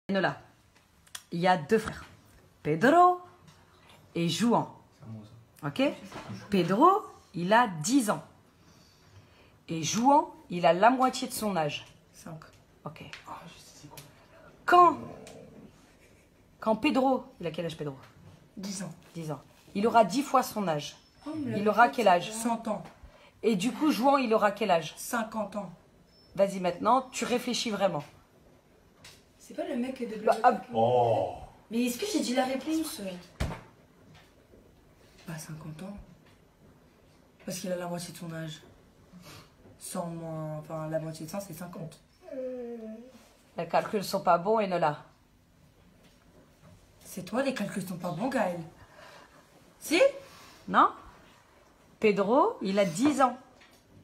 Là, il y a deux frères, Pedro et Juan. Ok? Pedro, il a 10 ans. Et Juan, il a la moitié de son âge. 5. Ok. Quand Pedro, il a quel âge Pedro? 10 ans. 10 ans. Il aura 10 fois son âge. Il aura quel âge? 100 ans. Et du coup, Juan, il aura quel âge? 50 ans. Vas-y maintenant, tu réfléchis vraiment. C'est pas le mec de Oh. Mais est-ce que j'ai dit la réponse? Bah 50 ans. Parce qu'il a la moitié de son âge. 100 moins... Enfin, la moitié de 100, c'est 50. Les calculs sont pas bons, Enola. C'est toi, les calculs sont pas bons, Gaël. Si? Non? Pedro, il a 10 ans.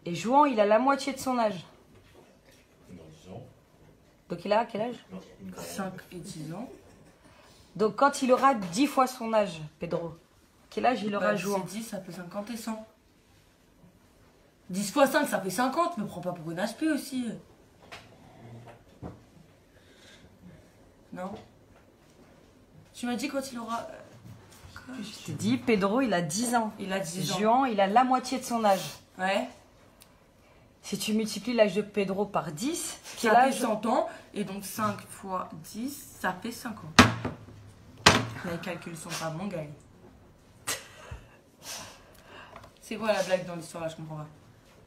Et Juan, il a la moitié de son âge. Donc il a quel âge? 5 et 10 ans. Donc quand il aura 10 fois son âge, Pedro, quel âge il aura Juan? C'est 10, ça fait 50 et 100. 10 fois 5, ça fait 50. Me prends pas pour une HP aussi. Non? Tu m'as dit quand il aura... Je t'ai dit, Pedro, il a 10 ans. Il a 10 ans. Juan, il a la moitié de son âge. Ouais. Si tu multiplies l'âge de Pedro par 10, quel Ça fait âge? 100 ans. Et donc 5 fois 10, ça fait 50. Les calculs sont pas bons, Gaël. C'est quoi la blague dans l'histoire là? Je comprends pas.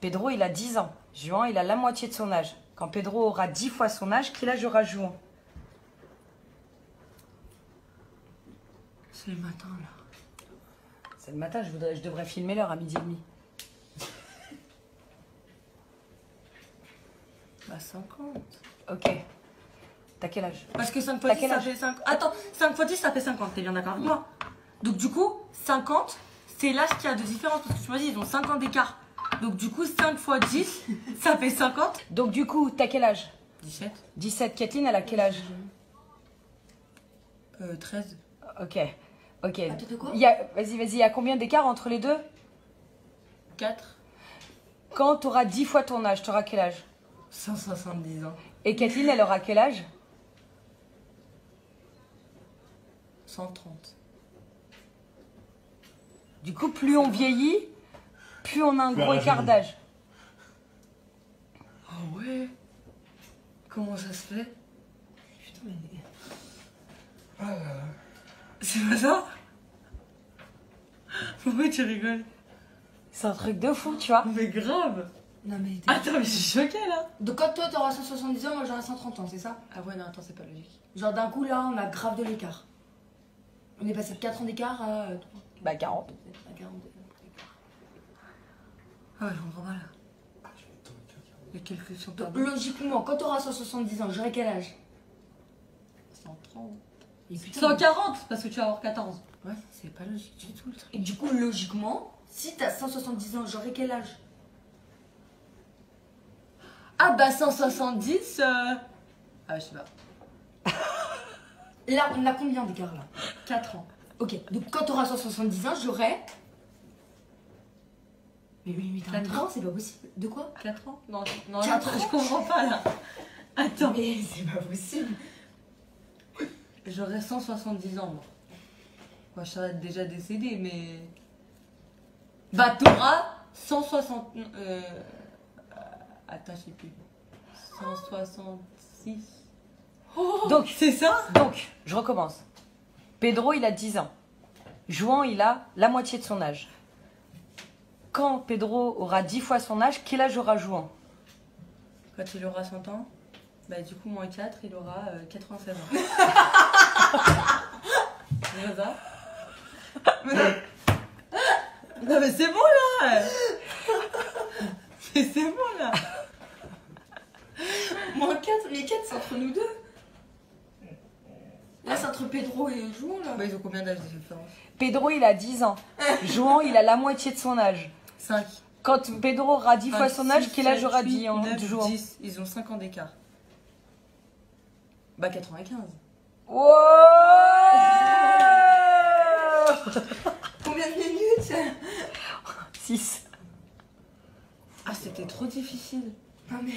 Pedro, il a 10 ans. Juan, il a la moitié de son âge. Quand Pedro aura 10 fois son âge, quel âge aura Juan? C'est le matin là. C'est le matin, je devrais filmer l'heure à 12h30. Bah 50. Ok. T'as quel âge? Parce que 5 fois T'as 10 quel ça âge? fait 5. Attends, 5 fois 10 ça fait 50, t'es bien d'accord avec moi? Donc du coup, 50, c'est l'âge qu'il y a de différence. Parce que tu m'as dit, ils ont 5 ans d'écart. Donc du coup, 5 fois 10, ça fait 50. Donc du coup, t'as quel âge? 17. 17. Kathleen, elle a quel âge? 13. Ok. Ok. Attends, de quoi? Vas-y, il y a combien d'écart entre les deux? 4. Quand tu auras 10 fois ton âge, tu auras quel âge? 170 ans. Et Kathleen, elle aura quel âge? 130. Du coup, plus on vieillit, plus on a un gros écart d'âge. Oh ouais. Comment ça se fait? Putain, mais... C'est pas ça? Pourquoi tu rigoles? C'est un truc de fou, tu vois. Mais grave. Non mais... Attends, mais je suis choquée là. Donc quand toi t'auras 170 ans, moi j'aurai 130 ans, c'est ça? Ah ouais, non, attends, c'est pas logique. Genre d'un coup là, on a grave de l'écart. On est passé de 4 ans d'écart à... Bah 40. à 40 d'écart. Ah ouais, je comprends pas là. Les calculs sont pas Donc bons. logiquement, quand t'auras 170 ans, j'aurai quel âge? 130. Et putain, 140 parce que tu vas avoir 14. Ouais, c'est pas logique du tout le truc. Et du coup, logiquement, si t'as 170 ans, j'aurai quel âge? Ah bah 170 Ah je sais pas. Là, on a combien d'écart là? 4 ans. Ok, donc quand t'auras 170 ans, j'aurai... Mais t'as 4 un ans, c'est pas possible. De quoi? 4 ans? Non, non, 4 attends, je ans comprends pas là. Attends. Mais c'est pas possible. J'aurais 170 ans moi. Moi je serais déjà décédée mais... Bah t'auras 160... Attends, je sais plus. 166. Donc, C'est ça? Donc, je recommence. Pedro, il a 10 ans. Juan, il a la moitié de son âge. Quand Pedro aura 10 fois son âge, quel âge aura Juan? Quand il aura 100 ans, bah du coup moins 4, il aura 96 ans. C'est ça? Non mais c'est bon là. Mais c'est bon là. Moins 4, les 4 c'est entre nous deux. Là c'est entre Pedro et Juan là. Bah ils ont combien d'âge de différence? Pedro, il a 10 ans. Juan, il a la moitié de son âge. 5. Quand Pedro aura 10 fois son âge, quel âge aura 10 ans? 9, Juan? 10. Ils ont 5 ans d'écart. Bah 95. Wow. Combien de minutes? 6. Ah c'était trop difficile. Non mais...